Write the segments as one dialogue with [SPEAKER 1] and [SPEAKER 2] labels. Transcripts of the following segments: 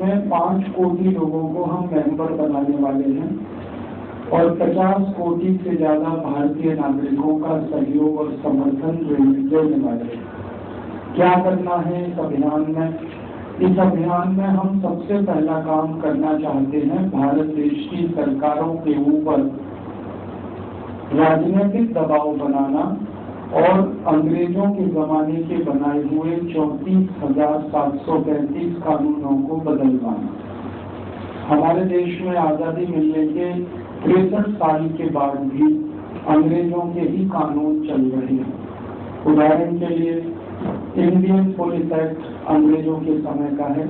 [SPEAKER 1] जिसमें 5 कोटि लोगों को हम मेंबर बनाने वाले हैं और 50 कोटि से ज्यादा भारतीय नागरिकों का सहयोग और समर्थन लेने वाले हैं। क्या करना है इस अभियान में? इस अभियान में हम सबसे पहला काम करना चाहते हैं, भारत देश की सरकारों के ऊपर राजनीतिक दबाव बनाना और अंग्रेजों के जमाने के बनाए हुए 34,735 कानूनों को बदलवाना। हमारे देश में आजादी मिलने के 63 साल के बाद भी अंग्रेजों के ही कानून चल रहे हैं। उदाहरण के लिए इंडियन पुलिस एक्ट अंग्रेजों के समय का है,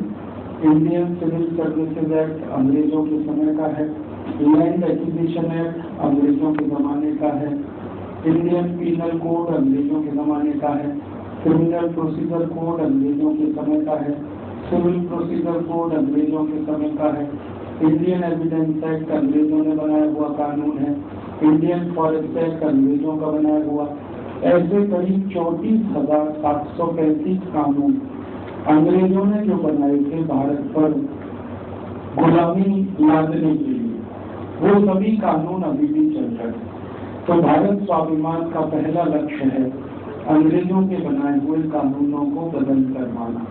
[SPEAKER 1] इंडियन सिविल सर्विसेज एक्ट अंग्रेजों के समय का है, लैंड एक्विजिशन एक्ट अंग्रेजों के जमाने का है, इंडियन पीनल कोड अंग्रेजों के जमाने का है, क्रिमिनल प्रोसीजर कोड अंग्रेजों के समय का है, सिविल प्रोसीजर कोड अंग्रेजों के समय का है, इंडियन एविडेंस एक्ट अंग्रेजों ने बनाया हुआ कानून है, इंडियन फॉरेस्ट एक्ट अंग्रेजों का बनाया हुआ। ऐसे करीब 34,735 कानून अंग्रेजों ने जो बनाए थे भारत पर गुलामी लादने के लिए, वो सभी कानून अभी भी चल रहे हैं। तो भारत स्वाभिमान का पहला लक्ष्य है अंग्रेजों के बनाए हुए कानूनों को बदल करवाना।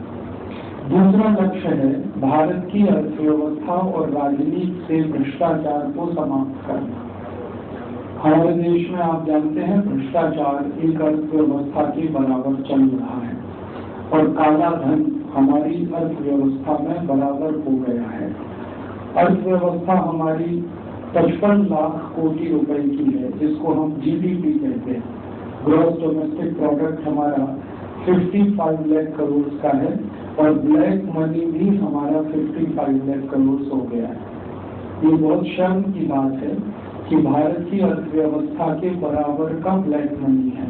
[SPEAKER 1] दूसरा लक्ष्य है भारत की अर्थव्यवस्था और राजनीति से भ्रष्टाचार को समाप्त करना। हमारे देश में आप जानते हैं भ्रष्टाचार एक अर्थव्यवस्था के बराबर चल रहा है और काला धन हमारी अर्थव्यवस्था में बराबर हो गया है। अर्थव्यवस्था हमारी 55 लाख कोटि रुपए की है, जिसको हम जीडीपी कहते हैं। ग्रॉस डोमेस्टिक प्रोडक्ट हमारा 55 लाख करोड़ का है और ब्लैक मनी भी हमारा 55 लाख करोड़ हो गया है। ये बहुत शर्म की बात है कि भारत की अर्थव्यवस्था के बराबर का ब्लैक मनी है।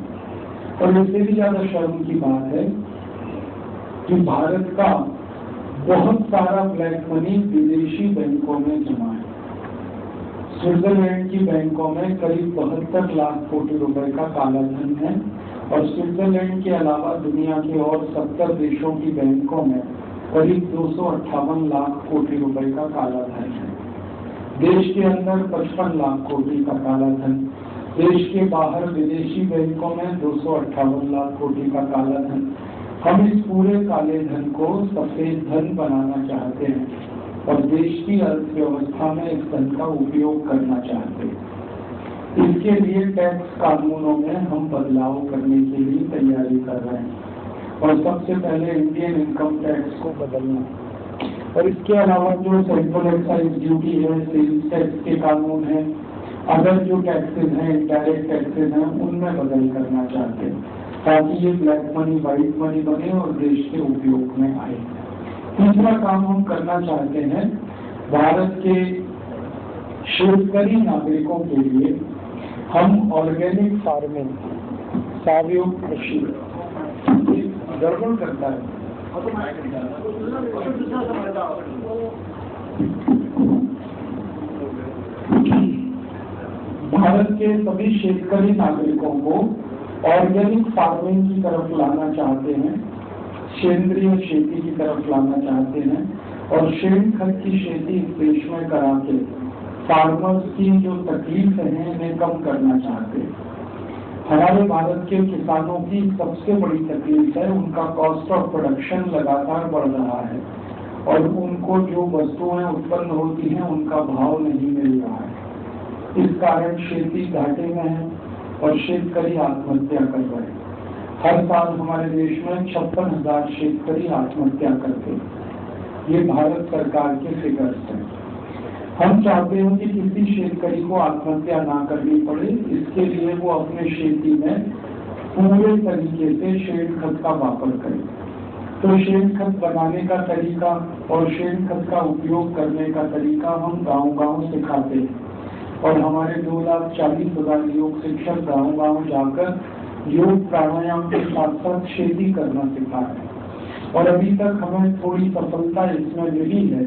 [SPEAKER 1] और इससे भी ज्यादा शर्म की बात है कि भारत का बहुत सारा ब्लैक मनी विदेशी बैंकों में जमा है। स्विट्जरलैंड की बैंकों में करीब 72 लाख कोटि रुपए का काला धन है और स्विट्जरलैंड के अलावा दुनिया के और 70 देशों की बैंकों में करीब 258 लाख कोटि रुपए का काला धन है। देश के अंदर 55 लाख कोटि का काला धन, देश के बाहर विदेशी बैंकों में 258 लाख कोटि का काला धन। हम इस पूरे काले धन को सफेद धन बनाना चाहते हैं और देश की अर्थव्यवस्था में इस धन का उपयोग करना चाहते हैं। इसके लिए टैक्स कानूनों में हम बदलाव करने के लिए तैयारी कर रहे हैं और सबसे पहले इंडियन इनकम टैक्स को बदलना और इसके अलावा जो सेंट्रल एक्साइज ड्यूटी है, सेल्स टैक्स के कानून है, अदर जो टैक्सेस हैं, डायरेक्ट टैक्सेस हैं, उनमें बदल करना चाहते हैं ताकि ये ब्लैक मनी व्हाइट मनी बने और देश के उपयोग में आए। तीसरा काम हम करना चाहते हैं, भारत के शेतकरी नागरिकों के लिए हम ऑर्गेनिक फार्मिंग, सावयव कृषि गड़बड़ करता है। भारत के सभी शेतकरी नागरिकों को ऑर्गेनिक फार्मिंग की तरफ लाना चाहते हैं, सेंद्रीय खेती की तरफ लाना चाहते हैं और शेण खत की खेती इस देश में करा के फार्मर्स की जो तकलीफ है इन्हें कम करना चाहते हैं। हमारे भारत के किसानों की सबसे बड़ी तकलीफ है उनका कॉस्ट ऑफ प्रोडक्शन लगातार बढ़ रहा है और उनको जो वस्तुएं उत्पन्न होती हैं उनका भाव नहीं मिल रहा है। इस कारण खेती घाटे में है और शेतकरी आत्महत्या कर रहे हैं। हर साल हमारे देश में 56,000 शेतकरी आत्महत्या करते हैं। ये भारत सरकार के फिगर्स हैं। हम चाहते हैं कि किसी शेतकरी को आत्महत्या ना करनी पड़े, इसके लिए वो अपने खेती में पूरे तरीके से शेण खत का वापर करें। तो शेण खत बनाने का तरीका और शेण खत का उपयोग करने का तरीका हम गांव-गांव सिखाते हैं और हमारे 2,40,000 योग शिक्षक गांव-गांव जाकर योग प्राणायाम के साथ साथ खेती करना सिखा है और अभी तक हमें थोड़ी सफलता इसमें मिली है।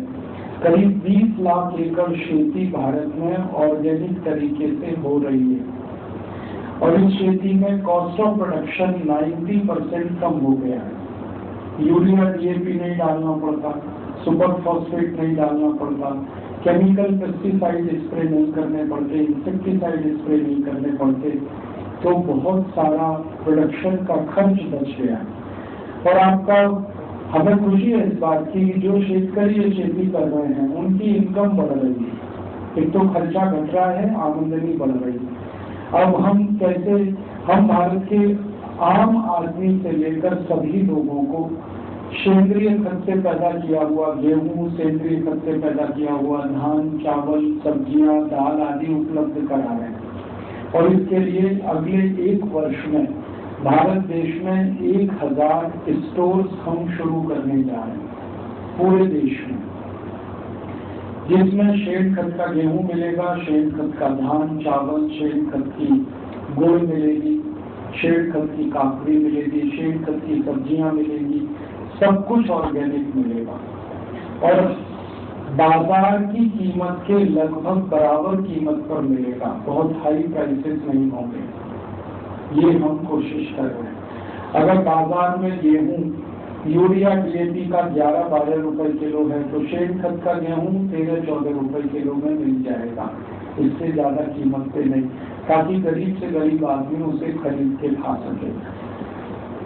[SPEAKER 1] करीब 20 लाख एकड़ खेती भारत में ऑर्गेनिक तरीके से हो रही है और इस खेती में कॉस्ट ऑफ प्रोडक्शन 90% कम हो गया है। यूरिया डीएपी नहीं डालना पड़ता, सुपर फॉस्फेट नहीं डालना पड़ता, केमिकल पेस्टिसाइड स्प्रे नहीं करने पड़ते, इंसेक्टिसाइड स्प्रे नहीं करने पड़ते, तो बहुत सारा प्रोडक्शन का खर्च बच गया। और आपका हमें खुशी है इस बात की जो शेतकरी ये खेती कर रहे हैं उनकी इनकम बढ़ रही है। एक तो खर्चा घट रहा है, आमदनी बढ़ रही है। अब हम भारत के आम आदमी से लेकर सभी लोगों को सेंद्रीय खत से पैदा किया हुआ गेहूं, सेंद्रीय खत से पैदा किया हुआ धान, चावल, सब्जियां, दाल आदि उपलब्ध करा रहे हैं। और इसके लिए अगले 1 वर्ष में भारत देश में 1000 स्टोर्स हम शुरू करने जा रहे हैं पूरे देश में, जिसमें शेड खत का गेहूं मिलेगा, शेड खत का धान, चावल, शेड खत की गुड़ मिलेगी, शेड खत की काकड़ी मिलेगी, शेड खत की सब्जियां मिलेगी, सब कुछ ऑर्गेनिक मिलेगा। और बाजार की कीमत के लगभग बराबर कीमत पर मिलेगा, बहुत हाई प्राइसेस नहीं होंगे। ये हम कोशिश कर रहे हैं। अगर बाजार में गेहूं यूरिया डीएपी का 11-12 रुपए किलो है तो शेड खत का गेहूं 13-14 रुपए किलो में मिल जाएगा, इससे ज्यादा कीमत पे नहीं, ताकि गरीब से गरीब आदमी उसे खरीद के खा सके।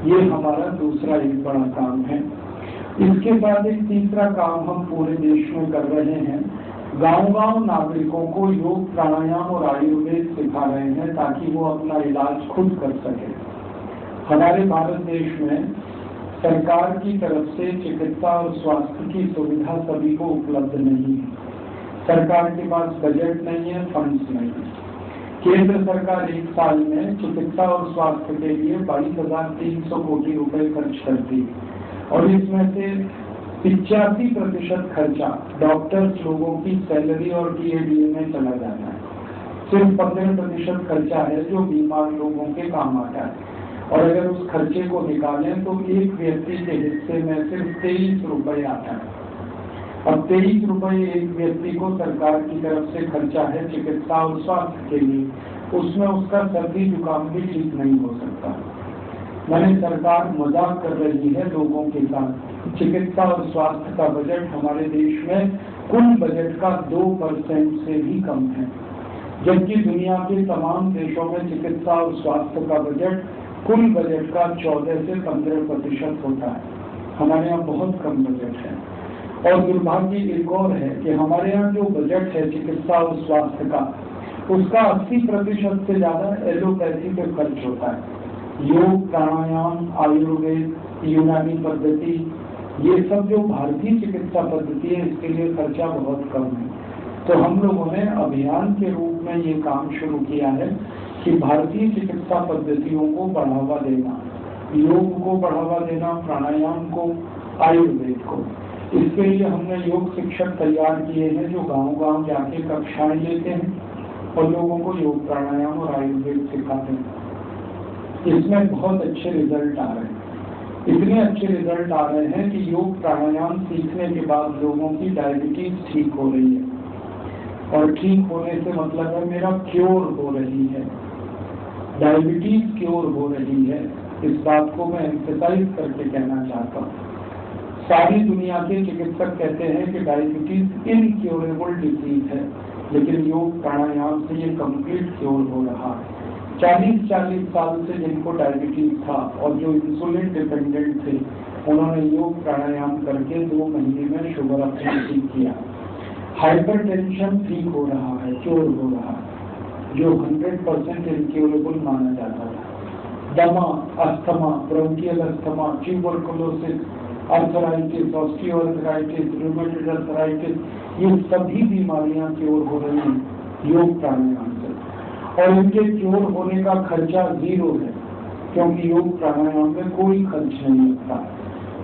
[SPEAKER 1] ये हमारा दूसरा एक बड़ा काम है। इसके बाद एक तीसरा काम हम पूरे देश में कर रहे हैं, गांव-गांव नागरिकों को योग, प्राणायाम और आयुर्वेद सिखा रहे हैं ताकि वो अपना इलाज खुद कर सके। हमारे भारत देश में सरकार की तरफ से चिकित्सा और स्वास्थ्य की सुविधा सभी को उपलब्ध नहीं है। सरकार के पास बजट नहीं है, फंड्स नहीं है। केंद्र सरकार 1 साल में चिकित्सा और स्वास्थ्य के लिए 22,300 कोटी रुपए खर्च करती है और इसमें से 85% खर्चा डॉक्टर्स लोगों की सैलरी और टीएडीए में चला जाता है। सिर्फ 15% खर्चा है जो बीमार लोगों के काम आता है। और अगर उस खर्चे को निकालें तो एक व्यक्ति के हिस्से में सिर्फ 23 रुपए आता है। अब 23 रुपए एक व्यक्ति को सरकार की तरफ से खर्चा है चिकित्सा और स्वास्थ्य के लिए, उसमें उसका सर्दी जुकाम भी ठीक नहीं हो सकता। मैंने सरकार मजाक कर रही है लोगों के साथ। चिकित्सा और स्वास्थ्य का बजट हमारे देश में कुल बजट का 2% से भी कम है, जबकि दुनिया के तमाम देशों में चिकित्सा और स्वास्थ्य का बजट कुल बजट का 14 से 15% होता है। हमारे यहाँ बहुत कम बजट है। और दुर्भाग्य एक और है कि हमारे यहाँ जो बजट है चिकित्सा और स्वास्थ्य का, उसका 80% से ज्यादा एलोपैथी पे खर्च होता है। योग, प्राणायाम, आयुर्वेद, यूनानी पद्धति, ये सब जो भारतीय चिकित्सा पद्धति है इसके लिए खर्चा बहुत कम है। तो हम लोगों ने अभियान के रूप में ये काम शुरू किया है कि भारतीय चिकित्सा पद्धतियों को बढ़ावा देना, योग को बढ़ावा देना, प्राणायाम को, आयुर्वेद को। इसके लिए हमने योग शिक्षक तैयार किए हैं जो गांव-गांव जाके कक्षाएं लेते हैं और लोगों को योग, प्राणायाम और आयुर्वेद सिखाते हैं। इसमें बहुत अच्छे रिजल्ट आ रहे हैं। इतने अच्छे रिजल्ट आ रहे हैं कि योग प्राणायाम सीखने के बाद लोगों की डायबिटीज ठीक हो रही है। और ठीक होने से मतलब है मेरा क्योर हो रही है, डायबिटीज क्योर हो रही है। इस बात को मैं एम्फसाइज करके कहना चाहता हूँ। सारी दुनिया के चिकित्सक कहते हैं कि डायबिटीज इनक्योरेबल डिजीज है, लेकिन योग प्राणायाम से ये कंप्लीट क्योर हो रहा है। 40 साल से जिनको डायबिटीज था और जो इंसुलिन डिपेंडेंट थे, उन्होंने योग प्राणायाम करके 2 महीने में शुगर अपने ठीक किया। हाइपरटेंशन ठीक हो रहा है, क्योर हो रहा है, जो 100% इनक्योरेबल माना जाता था। दमा, asthma, bronchial asthma, tuberculosis, arthritis, osteoarthritis, rheumatoid arthritis, ये सभी बीमारियां क्योर हो रही हैं योग प्राणायाम से। और इनके क्योर होने का खर्चा 0 है, क्योंकि योग प्राणायाम में कोई खर्च नहीं लगता।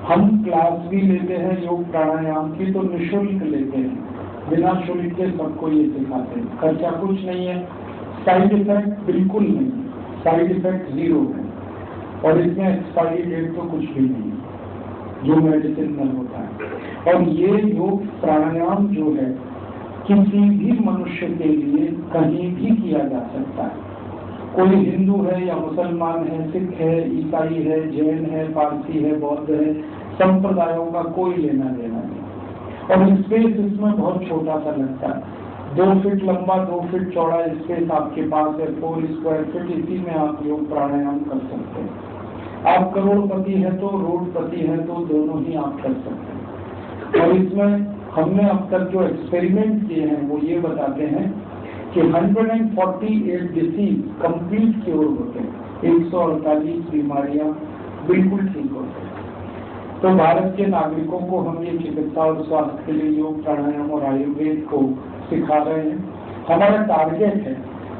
[SPEAKER 1] हम क्लास भी लेते हैं योग प्राणायाम की तो निःशुल्क लेते हैं, बिना शुल्क के सबको ये सिखाते हैं। खर्चा कुछ नहीं है, साइड इफेक्ट बिल्कुल नहीं, साइड इफेक्ट 0 है। और इसमें एक्सपायरी डेट तो कुछ भी नहीं है जो मेडिसिन में होता है। और ये योग प्राणायाम जो है किसी भी मनुष्य के लिए कहीं भी किया जा सकता है। कोई हिंदू है या मुसलमान है, सिख है, ईसाई है, जैन है, पारसी है, बौद्ध है, संप्रदायों का कोई लेना देना नहीं। और स्पेस इसमें बहुत छोटा सा लगता है, 2 फीट लंबा 2 फीट चौड़ा स्पेस आपके पास है, 4 स्क्वायर फीट, इसी में आप योग प्राणायाम कर सकते हैं। आप करोड़पति है तो रोडपति है तो दोनों ही आप कर सकते हैं। और इसमें हमने अब तक जो एक्सपेरिमेंट किए हैं वो ये बताते हैं कि 148 डिसीज कंप्लीट क्योर होते हैं, 148 बीमारियां बिल्कुल ठीक होते हैं। तो भारत के नागरिकों को हम ये चिकित्सा और स्वास्थ्य के लिए योग प्राणायाम और आयुर्वेद को सिखा रहे हैं। हमारा टारगेट है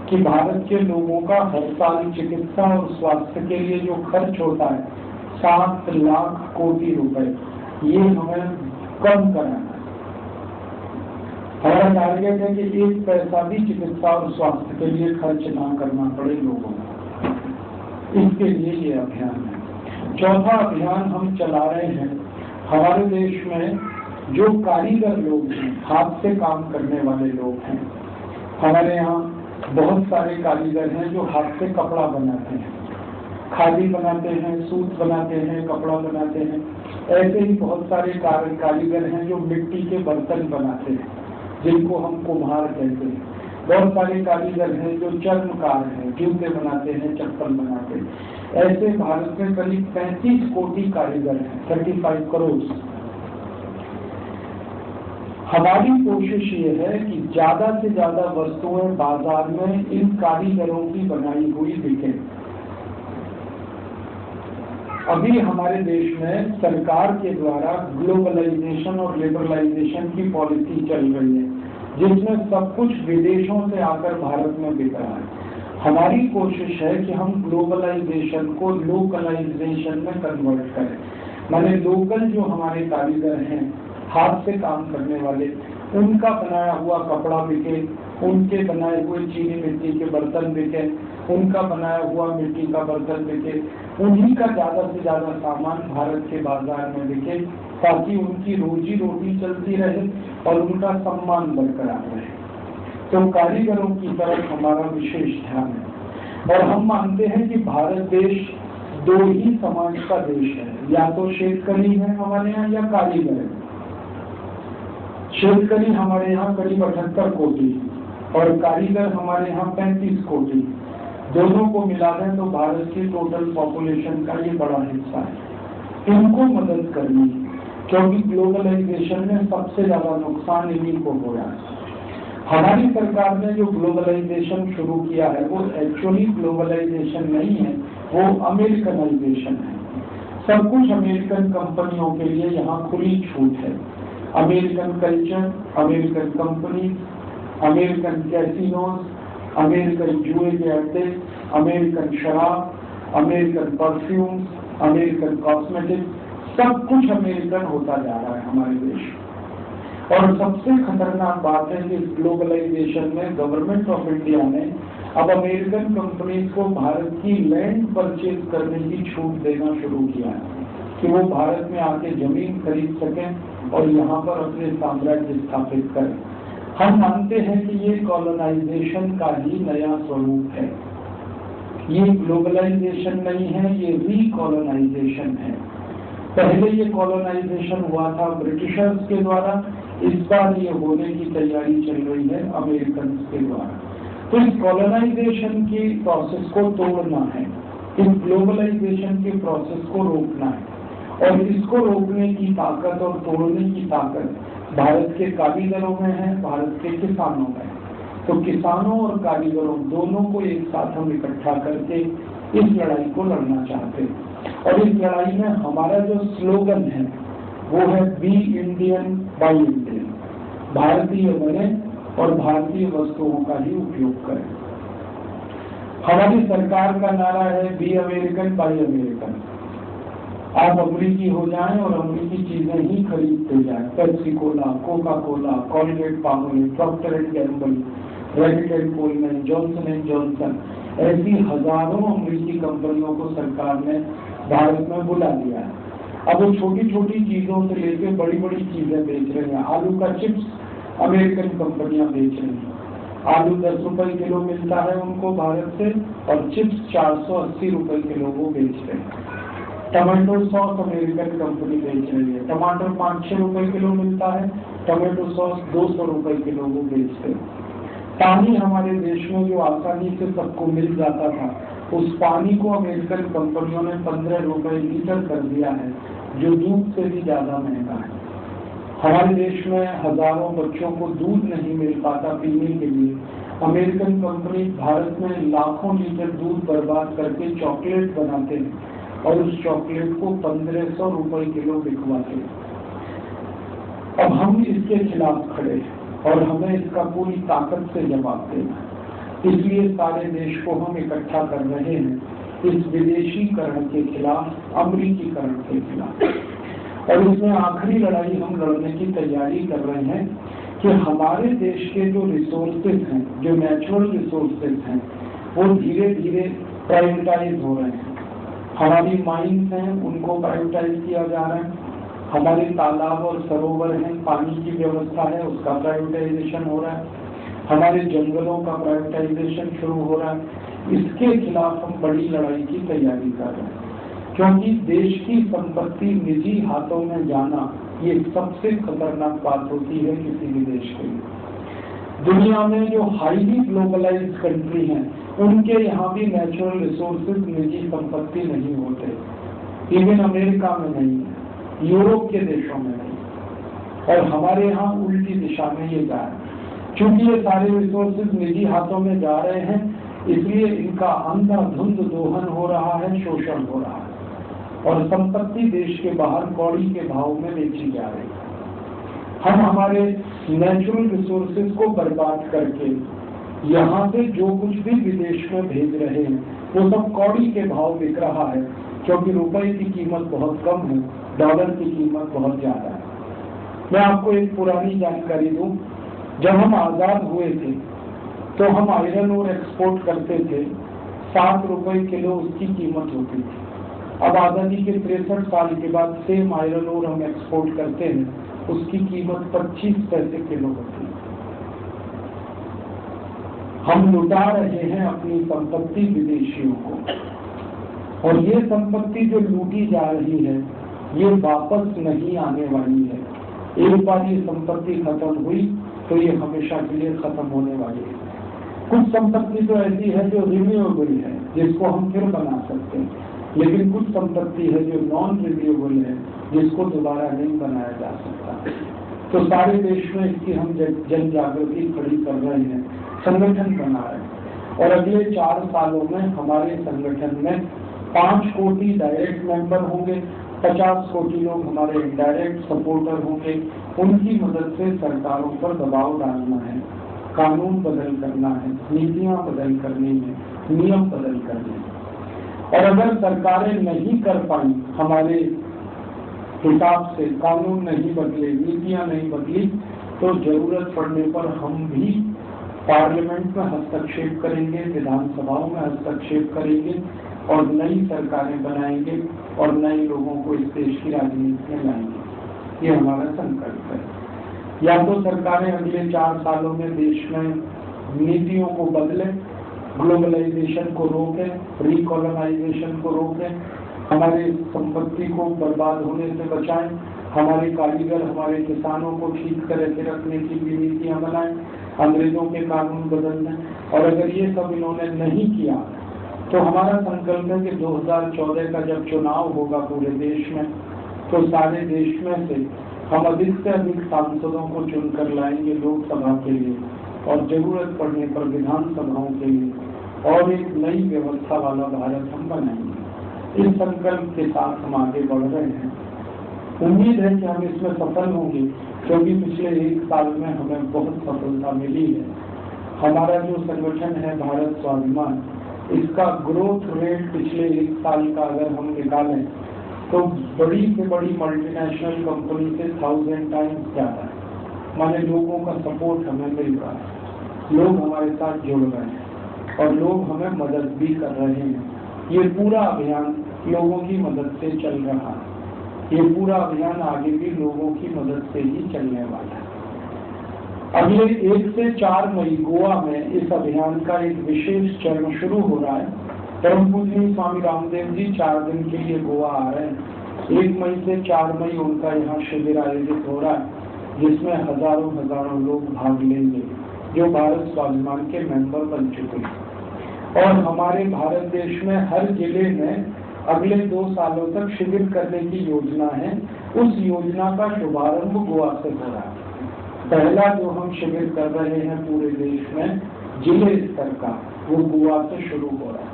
[SPEAKER 1] कि भारत के लोगों का हर साल चिकित्सा और स्वास्थ्य के लिए जो खर्च होता है 7 लाख कोटि रुपए, ये हमें कम कराना है। हमारा टारगेट है कि 1 पैसा भी चिकित्सा और स्वास्थ्य के लिए खर्च ना करना पड़े लोगों को। इसके लिए ये अभियान है। चौथा अभियान हम चला रहे हैं, हमारे देश में जो कारीगर लोग हैं, हाथ से काम करने वाले लोग हैं, हमारे यहाँ बहुत सारे कारीगर हैं जो हाथ से कपड़ा बनाते हैं, खादी बनाते हैं, सूत बनाते हैं, कपड़ा बनाते हैं। ऐसे ही बहुत सारे कारीगर हैं जो मिट्टी के बर्तन बनाते हैं, जिनको हम कुम्हार कहते हैं। बहुत सारे कारीगर हैं जो चर्मकार हैं, जूते बनाते हैं, चप्पल बनाते हैं। ऐसे भारत में करीब 35 कोटि कारीगर हैं, 35 करोड़। हमारी कोशिश ये है कि ज्यादा से ज्यादा वस्तुएं बाजार में इन कारीगरों की बनाई हुई बिके। अभी हमारे देश में सरकार के द्वारा ग्लोबलाइजेशन और लिबरलाइजेशन की पॉलिसी चल रही है, जिसमें सब कुछ विदेशों से आकर भारत में बिक रहा है। हमारी कोशिश है कि हम ग्लोबलाइजेशन को लोकलाइजेशन में कन्वर्ट करें, माने लोकल जो हमारे कारीगर हैं, हाथ से काम करने वाले, उनका बनाया हुआ कपड़ा बिके, उनके बनाए हुए चीनी मिट्टी के बर्तन बिके, उनका बनाया हुआ मिट्टी का बर्तन बिके, उन्हीं का ज्यादा से ज्यादा सामान भारत के बाजार में बिके, ताकि उनकी रोजी रोटी चलती रहे और उनका सम्मान बरकरार रहे। तो कारीगरों की तरफ हमारा विशेष ध्यान है। और हम मानते हैं कि भारत देश 2 ही समाज का देश है, या तो शेतकरी है हमारे यहाँ या कारीगर है। शेतकरी हमारे यहाँ करीब 78 कोटि और कारीगर हमारे यहाँ 35 कोटि, दोनों को मिला दें तो भारत की टोटल पॉपुलेशन का ये बड़ा हिस्सा है। इनको मदद करनी, क्योंकि ग्लोबलाइजेशन में सबसे ज्यादा नुकसान इन्हीं को हो रहा है। हमारी सरकार ने जो ग्लोबलाइजेशन शुरू किया है वो एक्चुअली ग्लोबलाइजेशन नहीं है, वो अमेरिकनाइजेशन है। सब कुछ अमेरिकन कंपनियों के लिए यहाँ खुली छूट है। American culture, American company, American casinos, American जुए के अड्डे, अमेरिकन शराब, अमेरिकन परफ्यूम, अमेरिकन कॉस्मेटिक, सब कुछ अमेरिकन होता जा रहा है हमारे देश। और सबसे खतरनाक बात है कि ग्लोबलाइजेशन में गवर्नमेंट ऑफ इंडिया ने अब अमेरिकन कंपनीज को भारत की लैंड परचेज करने की छूट देना शुरू किया है कि वो भारत में आके जमीन खरीद सकें और यहाँ पर अपने साम्राज्य स्थापित करें। हम मानते हैं कि ये कॉलोनाइजेशन का ही नया स्वरूप है, ये ग्लोबलाइजेशन नहीं है, ये रीकॉलोनाइजेशन है। पहले ये कॉलोनाइजेशन हुआ था ब्रिटिशर्स के द्वारा, इस बार ये होने की तैयारी चल रही है अमेरिकन के द्वारा। तो इस कॉलोनाइजेशन की प्रोसेस को तोड़ना है, इस ग्लोबलाइजेशन के प्रोसेस को रोकना है, और इसको रोकने की ताकत और तोड़ने की ताकत भारत के कारीगरों में है, भारत के किसानों में। तो किसानों और कारीगरों दोनों को एक साथ हम इकट्ठा करके इस लड़ाई को लड़ना चाहते हैं। और इस लड़ाई में हमारा जो स्लोगन है वो है बी इंडियन बाई इंडियन, भारतीय बने और भारतीय वस्तुओं का ही उपयोग करें। हमारी सरकार का नारा है बी अमेरिकन बाई अमेरिकन। आप अमरीकी हो जाएं और अमरीकी चीजें ही खरीदते जाएं, Pepsi cola, Coca Cola, Colgate Palmolive, Procter and Gamble, Reckitt and Colman, Johnson and Johnson, ऐसी हजारों अमरीकी कंपनियों को सरकार ने भारत में बुला लिया है। अब वो छोटी छोटी चीजों से लेकर बड़ी बड़ी चीजें बेच रहे हैं। आलू का चिप्स अमेरिकन कंपनियां बेच रही हैं। आलू 10 रुपए किलो मिलता है उनको भारत से, और चिप्स 480 रुपए किलो वो बेच रहे हैं। टमाटो सॉस अमेरिकन कंपनी बेच रही है, टमाटर 5-6 रुपए किलो मिलता है, टमाटो सॉस 200 रुपए किलो वो बेचते हैं। पानी हमारे देश में जो आसानी से सबको मिल जाता था, उस पानी को अमेरिकन कंपनियों ने 15 रुपए लीटर कर दिया है, जो दूध से भी ज्यादा महंगा है। हमारे देश में हजारों बच्चों को दूध नहीं मिल पाता पीने के लिए, अमेरिकन कंपनी भारत में लाखों लीटर दूध बर्बाद करके चॉकलेट बनाते हैं और उस चॉकलेट को 1500 रुपए किलो बिकवाते हैं। अब हम इसके खिलाफ खड़े हैं और हमें इसका पूरी ताकत से जवाब देना है। इसलिए सारे देश को हम इकट्ठा कर रहे हैं इस विदेशीकरण के खिलाफ, अमरीकीकरण के खिलाफ। और इसमें आखिरी लड़ाई हम लड़ने की तैयारी कर रहे हैं कि हमारे देश के जो रिसोर्सेज हैं, जो नेचुरल रिसोर्सेज हैं, वो धीरे धीरे प्राइवेटाइज हो रहे हैं। हमारी माइंस हैं, उनको प्राइवेटाइज किया जा रहा है। हमारे तालाब और सरोवर हैं, पानी की व्यवस्था है, उसका प्राइवेटाइजेशन हो रहा है। हमारे जंगलों का प्राइवेटाइजेशन शुरू हो रहा है। इसके खिलाफ हम बड़ी लड़ाई की तैयारी कर रहे हैं, क्योंकि देश की संपत्ति निजी हाथों में जाना ये सबसे खतरनाक बात होती है किसी भी देश के लिए। दुनिया में जो हाईली ग्लोबलाइज्ड कंट्री हैं, उनके यहाँ भी नेचुरल रिसोर्सेज निजी संपत्ति नहीं होते। इवन अमेरिका में नहीं है, यूरोप के देशों में नहीं, और हमारे यहाँ उल्टी दिशा में ये जा रहा है। क्योंकि ये सारे रिसोर्सेज निजी हाथों में जा रहे हैं, इसलिए इनका अंधाधुंध दोहन हो रहा है, शोषण हो रहा है, और संपत्ति देश के बाहर कौड़ी के भाव में बेची जा रही है। हम हमारे नेचुरल रिसोर्सेज को बर्बाद करके यहाँ से जो कुछ भी विदेश में भेज रहे हैं, वो सब कौड़ी के भाव बिक रहा है, क्योंकि रुपए की कीमत बहुत कम है, डॉलर की कीमत बहुत ज्यादा है। मैं आपको एक पुरानी जानकारी दूं, जब हम आजाद हुए थे तो हम आयरन ओर एक्सपोर्ट करते थे, 7 रुपए किलो उसकी कीमत होती थी। अब आजादी के 63 साल के बाद सेम आयरन ओर हम एक्सपोर्ट करते हैं, उसकी कीमत 25 पैसे किलो होती है। हम लुटा रहे हैं अपनी संपत्ति विदेशियों को, और ये संपत्ति जो लूटी जा रही है ये वापस नहीं आने वाली है। एक बार ये संपत्ति खत्म हुई तो ये हमेशा के लिए खत्म होने वाली है। कुछ संपत्ति तो ऐसी है जो रिन्यूएबल है, जिसको हम फिर बना सकते हैं, लेकिन कुछ संपत्ति है जो नॉन रिन्यूएबल है, जिसको दोबारा नहीं बनाया जा सकता। तो सारे देश में इसकी हम जन जागृति खड़ी कर रहे हैं, संगठन बना रहे हैं, और अगले 4 सालों में हमारे संगठन में 5 कोटि डायरेक्ट मेंबर होंगे, 50 कोटि लोग हमारे इनडायरेक्ट सपोर्टर होंगे। उनकी मदद से सरकारों पर दबाव डालना है, कानून बदल करना है, नीतियां बदल करनी है, नियम बदल करने हैं। और अगर सरकारें नहीं कर पाई, हमारे हिसाब से कानून नहीं बदले, नीतियां नहीं बदली, तो जरूरत पड़ने पर हम भी पार्लियामेंट में हस्तक्षेप करेंगे, विधानसभाओं में हस्तक्षेप करेंगे, और नई सरकारें बनाएंगे और नए लोगों को इस देश की राजनीति में लाएंगे। ये हमारा संकल्प है। या तो सरकारें अगले 4 सालों में देश में नीतियों को बदलें, ग्लोबलाइजेशन को रोकें, रिकॉलोनाइजेशन को रोकें, हमारे संपत्ति को बर्बाद होने से बचाएं, हमारे कारीगर, हमारे किसानों को ठीक तरह से रखने की भी नीतियां बनाएं, अंग्रेजों के कानून बदल दें। और अगर ये सब इन्होंने नहीं किया तो हमारा संकल्प है कि 2014 का जब चुनाव होगा पूरे देश में, तो सारे देश में से हम अधिक से अधिक सांसदों को चुनकर लाएंगे लोकसभा के लिए, और जरूरत पड़ने पर विधानसभाओं के लिए, और एक नई व्यवस्था वाला भारत हम बनाएंगे। इस संकल्प के साथ हम आगे बढ़ रहे हैं। उम्मीद है कि हम इसमें सफल होंगे, क्योंकि पिछले 1 साल में हमें बहुत सफलता मिली है। हमारा जो संगठन है भारत स्वाभिमान, इसका ग्रोथ रेट पिछले 1 साल का अगर हम निकालें तो बड़ी से बड़ी मल्टीनेशनल कंपनी से 1000 टाइम्स ज्यादा है। माने लोगों का सपोर्ट हमें मिल रहा है, लोग हमारे साथ जुड़ रहे हैं, और लोग हमें मदद भी कर रहे हैं। ये पूरा अभियान लोगों की मदद से चल रहा है। ये पूरा अभियान आगे भी लोगों की मदद से ही चलने वाला है। अगले 1 से 4 मई गोवा में इस अभियान का एक विशेष चरण शुरू हो रहा है। परम पूजनीय स्वामी रामदेव जी 4 दिन के लिए गोवा आ रहे हैं। 1 मई से 4 मई उनका यहाँ शिविर आयोजित हो रहा है, जिसमें हजारों लोग भाग लेंगे जो भारत स्वाभिमान के मेंबर बन चुके हैं। और हमारे भारत देश में हर जिले में अगले 2 सालों तक शिविर करने की योजना है। उस योजना का शुभारंभ गोवा से हो रहा है। पहला जो हम शिविर कर रहे हैं पूरे देश में जिले स्तर का, वो गोवा से शुरू हो रहा है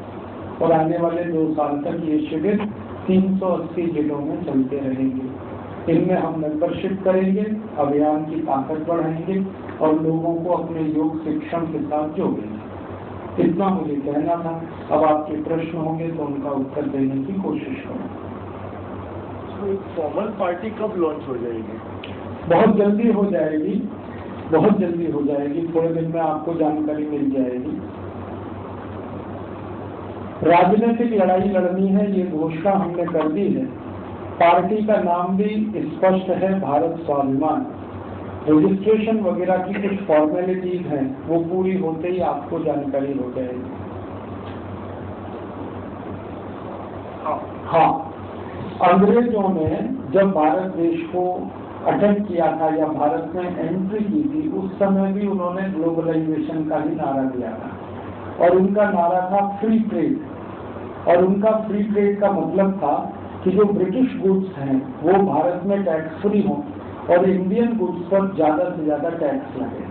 [SPEAKER 1] और आने वाले 2 साल तक ये शिविर 380 जिलों में चलते रहेंगे। इनमें हम मेंबरशिप करेंगे, अभियान की ताकत बढ़ाएंगे और लोगों को अपने योग शिक्षण के साथ जोड़ेंगे। इतना मुझे कहना था। अब आपके प्रश्न होंगे तो उनका उत्तर देने की कोशिश करूँगा।
[SPEAKER 2] फॉर्मल पार्टी कब लॉन्च हो जाएगी?
[SPEAKER 1] बहुत जल्दी हो जाएगी, बहुत जल्दी हो जाएगी। थोड़े दिन में आपको जानकारी मिल जाएगी। राजनीतिक लड़ाई लड़नी है, ये घोषणा हमने कर दी है। पार्टी का नाम भी स्पष्ट है, भारत स्वाभिमान। रजिस्ट्रेशन वगैरह की कुछ फॉर्मेलिटीज हैं, वो पूरी होते ही आपको जानकारी हो जाएगी। हाँ, अंग्रेजों ने जब भारत देश को अटैक किया था या भारत में एंट्री की थी, उस समय भी उन्होंने ग्लोबलाइजेशन का ही नारा दिया था और उनका नारा था फ्री ट्रेड। और उनका फ्री ट्रेड का मतलब था कि जो ब्रिटिश गुड्स हैं वो भारत में टैक्स फ्री हों और इंडियन गुड्स पर ज्यादा से ज्यादा टैक्स लगे।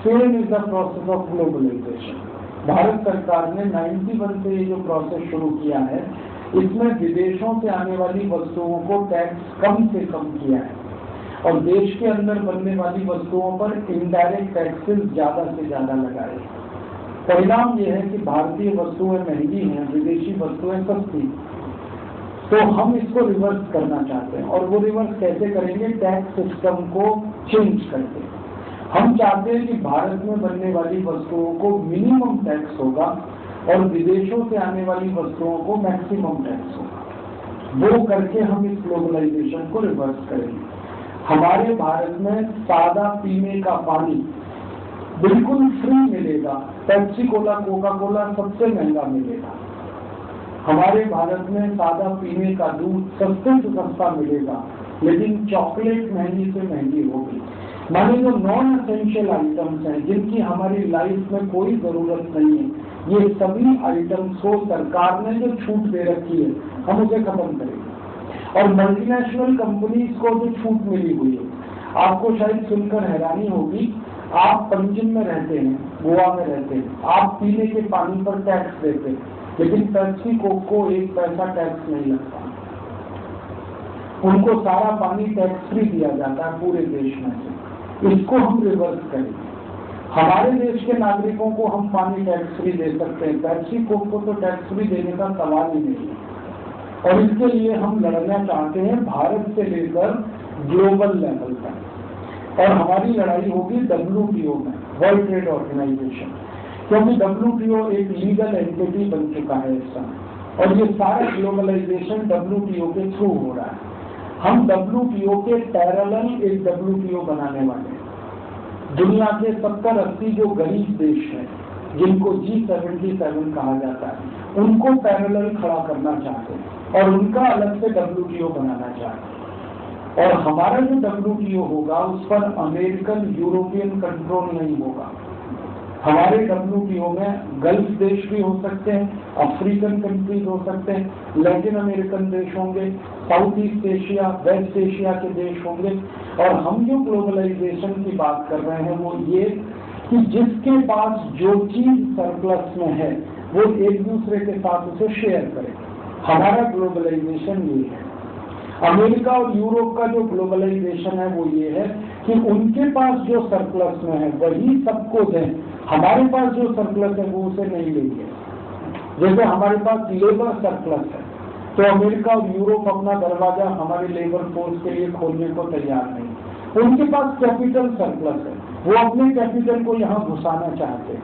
[SPEAKER 1] Same is the process of globalisation. Bharat सरकार ने 91 से ये जो प्रोसेस शुरू किया है, इसमें विदेशों से आने वाली वस्तुओं को टैक्स कम से कम किया है और देश के अंदर बनने वाली वस्तुओं पर इनडायरेक्ट टैक्सेस ज्यादा से ज्यादा लगाए। परिणाम यह है कि भारतीय वस्तुएं महंगी हैं, विदेशी वस्तुएं सस्ती। तो हम इसको रिवर्स करना चाहते हैं और वो रिवर्स कैसे करेंगे? टैक्स सिस्टम को चेंज करके। हम चाहते हैं कि भारत में बनने वाली वस्तुओं को मिनिमम टैक्स होगा और विदेशों से आने वाली वस्तुओं को मैक्सिमम टैक्स होगा। वो करके हम इस ग्लोबलाइजेशन को रिवर्स करेंगे। हमारे भारत में सादा पीने का पानी बिल्कुल फ्री मिलेगा। पेप्सी कोला, कोका कोला सबसे महंगा मिलेगा। हमारे भारत में सादा पीने का दूध सस्ते से सस्ता मिलेगा, लेकिन चॉकलेट महंगी से महंगी होगी। माने जो नॉन एसेंशियल आइटम्स हैं, जिनकी हमारी लाइफ में कोई जरूरत नहीं है, ये सभी आइटम्स को सरकार ने जो छूट दे रखी है, हम उसे खत्म करेंगे। और मल्टीनेशनल कंपनीज को जो छूट मिली हुई है, आपको शायद सुनकर हैरानी होगी, आप पंजिम में रहते हैं, गोवा में रहते हैं, आप पीने के पानी पर टैक्स देते हैं, लेकिन पेप्सी कोक को 1 पैसा टैक्स नहीं लगता। उनको सारा पानी टैक्स फ्री दिया जाता है पूरे देश में से। इसको हम रिवर्स करेंगे। हमारे देश के नागरिकों को हम पानी टैक्स फ्री दे सकते हैं, पेप्सी कोक को तो टैक्स फ्री देने का सवाल ही नहीं है। और इसके लिए हम लड़ना चाहते हैं भारत से लेकर ग्लोबल लेवल तक। और हमारी लड़ाई होगी WTO में, वर्ल्ड ट्रेड ऑर्गेनाइजेशन, क्योंकि WTO एक लीगल एंटिटी बन चुका है इस समय और ये सारा ग्लोबलाइजेशन WTO के थ्रू हो रहा है। हम WTO के पैरेलल एक WTO बनाने वाले हैं। दुनिया के 70-80 जो गरीब देश हैं, जिनको G77 कहा जाता है, उनको पैरेलल खड़ा करना चाहते हैं और उनका अलग से WTO बनाना चाहते हैं। और हमारा जो WTO होगा उस पर अमेरिकन यूरोपियन कंट्रोल नहीं होगा। हमारे WTO में गल्फ देश भी हो सकते हैं, अफ्रीकन कंट्रीज हो सकते हैं, लैटिन अमेरिकन देश होंगे, South East Asia, West Asia के देश होंगे। और हम जो ग्लोबलाइजेशन की बात कर रहे हैं वो ये कि जिसके पास जो चीज सरप्लस में है वो एक दूसरे के साथ उसे शेयर करे। हमारा ग्लोबलाइजेशन ये है। अमेरिका और यूरोप का जो ग्लोबलाइजेशन है वो ये है कि उनके पास जो सरप्लस में है वही सबको दें, हमारे पास जो सरप्लस है वो उसे नहीं लेंगे। जैसे हमारे पास लेबर सरप्लस है तो अमेरिका और यूरोप अपना दरवाजा हमारे लेबर फोर्स के लिए खोलने को तैयार नहीं। उनके पास कैपिटल सरप्लस है, वो अपने कैपिटल को यहाँ घुसाना चाहते हैं।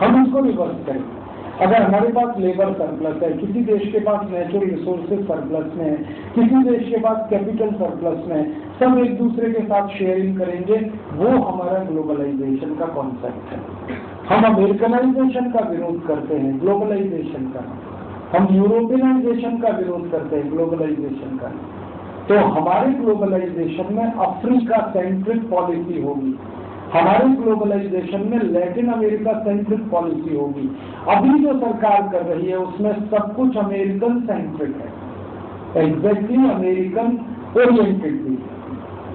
[SPEAKER 1] हम इसको रिवर्स करेंगे। अगर हमारे पास लेबर सरप्लस है, किसी देश के पास नेचुरल रिसोर्सेज सरप्लस में है, किसी देश के पास कैपिटल सरप्लस में है, सब एक दूसरे के साथ शेयरिंग करेंगे, वो हमारा ग्लोबलाइजेशन का कॉन्सेप्ट है। हम अमेरिकनाइजेशन का विरोध करते हैं, ग्लोबलाइजेशन का। हम यूरोपियनाइजेशन का विरोध करते हैं, ग्लोबलाइजेशन का। तो हमारे ग्लोबलाइजेशन में अफ्रीका सेंट्रिक पॉलिसी होगी, हमारे ग्लोबलाइजेशन में लैटिन अमेरिका सेंट्रिक पॉलिसी होगी। अभी जो सरकार कर रही है उसमें सब कुछ अमेरिकन सेंट्रिक है, एग्जैक्टली अमेरिकन ओरिएंटेड भी।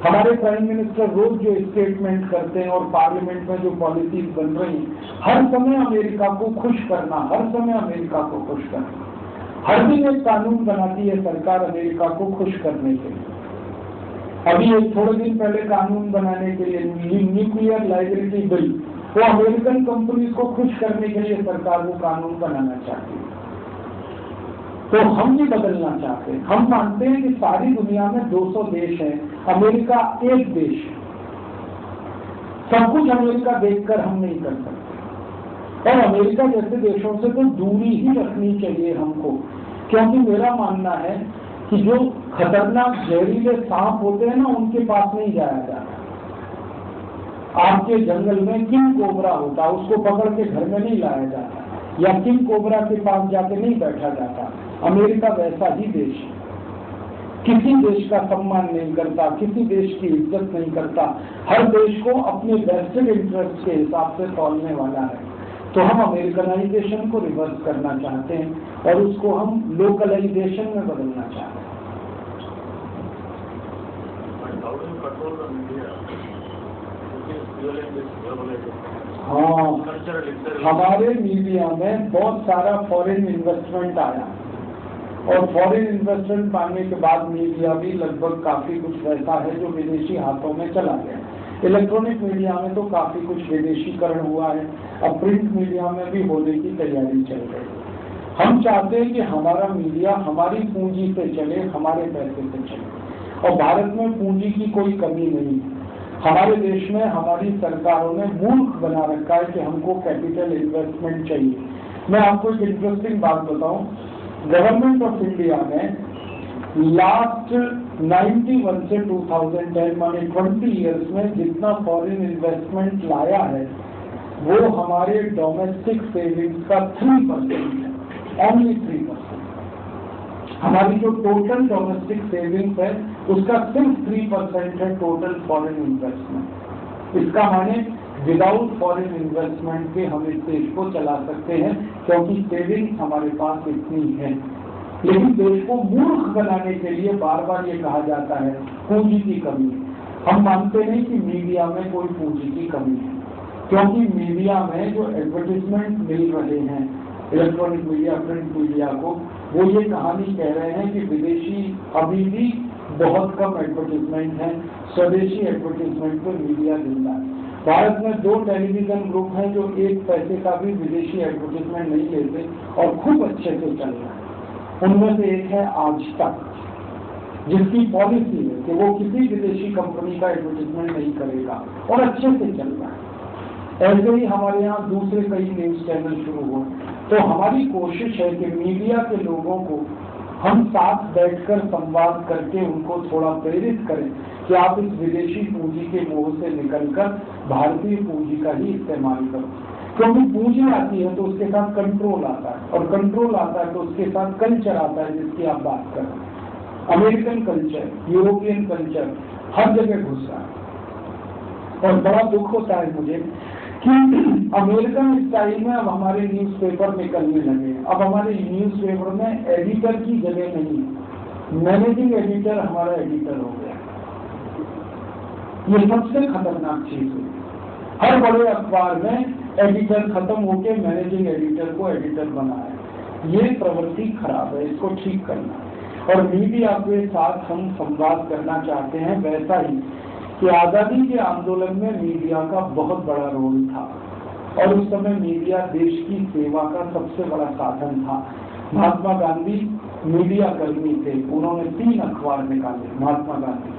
[SPEAKER 1] हमारे प्राइम मिनिस्टर रोज जो स्टेटमेंट करते हैं और पार्लियामेंट में जो पॉलिसीज बन रही हैं, हर समय अमेरिका को खुश करना, हर समय अमेरिका को खुश करना। हर दिन एक कानून बनाती है सरकार अमेरिका को खुश करने के लिए। अभी एक थोड़े दिन पहले कानून बनाने के लिए न्यूक्लियर लाइबिलिटी बिल, वो अमेरिकन कंपनी को खुश करने के लिए सरकार वो कानून बनाना चाहती है। तो हम भी बदलना चाहते हैं। हम मानते हैं कि सारी दुनिया में 200 देश हैं, अमेरिका एक देश है। सब कुछ अमेरिका देखकर हम नहीं कर सकते, और अमेरिका जैसे देशों से तो दूरी ही रखनी चाहिए हमको, क्योंकि मेरा मानना है कि जो खतरनाक जहरीले सांप होते हैं ना, उनके पास नहीं जाया जाता। आपके जंगल में किंग कोबरा होता, उसको पकड़ के घर में नहीं लाया जाता, या किंग कोबरा के पास जाके नहीं बैठा जाता। अमेरिका वैसा ही देश है, किसी देश का सम्मान नहीं करता, किसी देश की इज्जत नहीं करता, हर देश को अपने वेस्टेड इंटरेस्ट के हिसाब से तौलने वाला है। तो हम अमेरिकनाइजेशन को रिवर्स करना चाहते हैं और उसको हम लोकलाइजेशन में बदलना चाहते हैं। हाँ, हमारे मीडिया में बहुत सारा फॉरेन इन्वेस्टमेंट आया, और फॉरेन इन्वेस्टमेंट पाने के बाद मीडिया भी लगभग काफी कुछ वैसा है जो विदेशी हाथों में चला गया। इलेक्ट्रॉनिक मीडिया में तो काफी कुछ विदेशीकरण हुआ है, अब प्रिंट मीडिया में भी होने की तैयारी चल रही है। हम चाहते हैं कि हमारा मीडिया हमारी पूंजी से चले, हमारे पैसे से चले, और भारत में पूंजी की कोई कमी नहीं है। हमारे देश में हमारी सरकारों ने मूर्ख बना रखा है कि हमको कैपिटल इन्वेस्टमेंट चाहिए। मैं आपको एक इंटरेस्टिंग बात बताऊं, गवर्नमेंट ऑफ इंडिया में लास्ट 91 से 2010 माने 20 इयर्स में जितना फॉरेन इन्वेस्टमेंट लाया है वो हमारे डोमेस्टिक सेविंग्स का 3% है, ओनली 3%। हमारी जो टोटल डोमेस्टिक सेविंग्स है उसका सिर्फ 3% है टोटल फॉरेन इन्वेस्टमेंट। इसका माने विदाउट फॉरेन इन्वेस्टमेंट के हम इस देश को चला सकते हैं, क्योंकि सेविंग्स हमारे पास इतनी है। लेकिन देश को मूर्ख बनाने के लिए बार बार ये कहा जाता है पूंजी की कमी। हम मानते नहीं कि मीडिया में कोई पूंजी की कमी है, क्योंकि मीडिया में जो एडवर्टीजमेंट मिल रहे हैं, इलेक्ट्रॉनिक मीडिया, प्रिंट मीडिया को, वो ये कहानी कह रहे हैं कि विदेशी अभी भी बहुत कम एडवर्टीजमेंट है, स्वदेशी एडवर्टीजमेंट पर मीडिया जिंदा है। भारत में 2 टेलीविजन ग्रुप हैं जो 1 पैसे का भी विदेशी एडवर्टीजमेंट नहीं लेते और खूब अच्छे से चल रहे हैं। उनमें से एक है आज तक, जिसकी पॉलिसी है कि वो किसी विदेशी कंपनी का एडवर्टीजमेंट नहीं करेगा और अच्छे से चल रहा है। ऐसे ही हमारे यहाँ दूसरे कई न्यूज चैनल शुरू हुए। तो हमारी कोशिश है कि मीडिया के लोगों को हम साथ बैठकर संवाद करके उनको थोड़ा प्रेरित करें कि आप इस विदेशी पूंजी के मोह से निकलकर भारतीय पूंजी का ही इस्तेमाल करो, क्योंकि पूंजी आती है तो उसके साथ कंट्रोल आता है, और कंट्रोल आता है तो उसके साथ कल्चर आता है जिसकी आप बात कर रहे हैं। अमेरिकन कल्चर, यूरोपियन कल्चर हर जगह घुस रहा है, और बड़ा दुख होता है मुझे कि अमेरिकन स्टाइल में अब हमारे न्यूज़पेपर निकलने लगे। अब हमारे न्यूज़पेपर में एडिटर की जगह नहीं है, मैनेजिंग एडिटर हमारा एडिटर हो गया। ये सबसे खतरनाक चीज है। हर बड़े अखबार में एडिटर खत्म होकर मैनेजिंग एडिटर को एडिटर बनाया। ये प्रवृत्ति खराब है, इसको ठीक करना है। और मीडिया के साथ हम संवाद करना चाहते हैं वैसा ही कि आजादी के आंदोलन में मीडिया का बहुत बड़ा रोल था, और उस समय मीडिया देश की सेवा का सबसे बड़ा साधन था। महात्मा गांधी मीडिया कर्मी थे, उन्होंने 3 अखबार निकाले। महात्मा गांधी,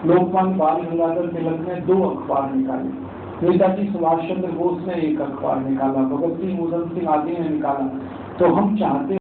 [SPEAKER 1] लोकमान्य बाल गंगाधर तिलक ने 2 अखबार निकाले, नेताजी सुभाष चंद्र बोस ने एक अखबार निकाला, भगत सिंह, उधम सिंह आदि ने निकाला। तो हम चाहते